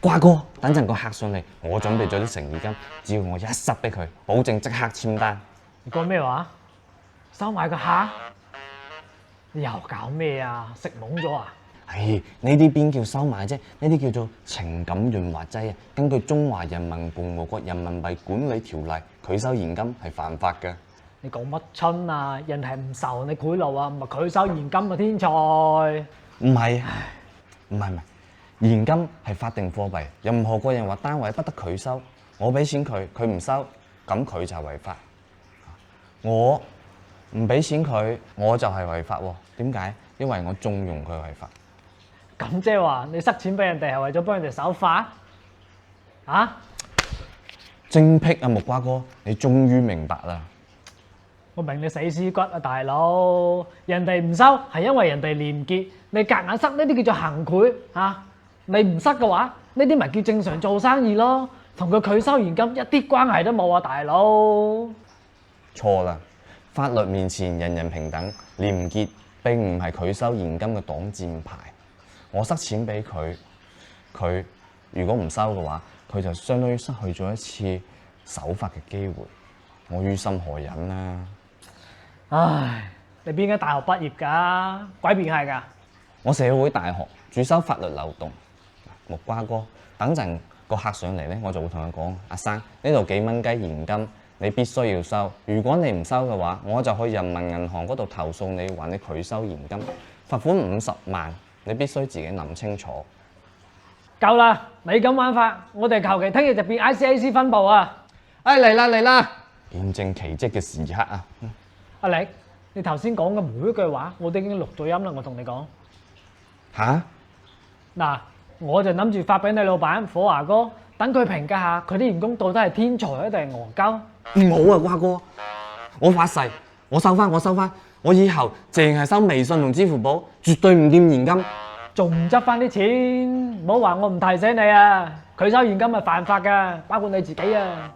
瓜哥，等陣個客上嚟，我準備咗啲誠意金，只要我一塞俾佢，保證即刻簽單。你講咩話？收買個客？你又搞咩啊？食懵咗啊？唉，呢啲邊叫收買啫？呢啲叫做情感潤滑劑啊！根據《中華人民共和國人民幣管理條例》，拒收現金係犯法㗎。你講乜春啊？人係唔受你賄賂啊，唔係拒收現金啊，天才！唔係，唔係，現金係法定貨幣，任何個人或單位不得拒收。我俾錢佢，佢唔收，咁佢就係違法。我唔俾錢佢，我就係違法喎。點解？因為我縱容佢違法。咁即係話你塞錢俾人哋係為咗幫人哋守法？啊？精辟啊，木瓜哥，你終於明白啦！我明你死屍骨啊，大佬！人哋唔收係因為人哋廉潔，你夾硬塞呢啲叫做行賄啊！你唔塞嘅話，呢啲咪叫正常做生意咯，同佢拒收現金一啲關係都冇啊，大佬！錯啦！法律面前人人平等，廉潔並唔係拒收現金嘅擋箭牌。我塞錢俾佢，佢如果唔收嘅話，佢就相當於失去咗一次守法嘅機會。我於心何忍啊？唉，你邊間大學畢業㗎？鬼變係㗎？我社會大學主修法律漏洞。木瓜哥，等陣個客上嚟咧，我就會同佢講：阿生，呢度幾蚊雞現金，你必須要收。如果你唔收嘅話，我就去人民銀行嗰度投訴你，話你拒收現金，罰款50萬。你必須自己諗清楚。夠啦！你咁玩法，我哋求其聽日就變 ICAC 分部啊！哎，嚟啦嚟啦！驗證奇蹟嘅時刻啊！阿力，你頭先講嘅每一句話，我都已經錄咗音啦。我同你講吓？嗱，我就諗住發俾你老闆火華哥，等佢評價下佢啲員工到底係天才啊定係戇鳩。唔好啊，瓜哥！我發誓，我收翻，我以後淨係收微信同支付寶，絕對唔掂現金。仲唔執翻啲錢？唔好話我唔提醒你啊！拒收現金係犯法㗎，包括你自己啊！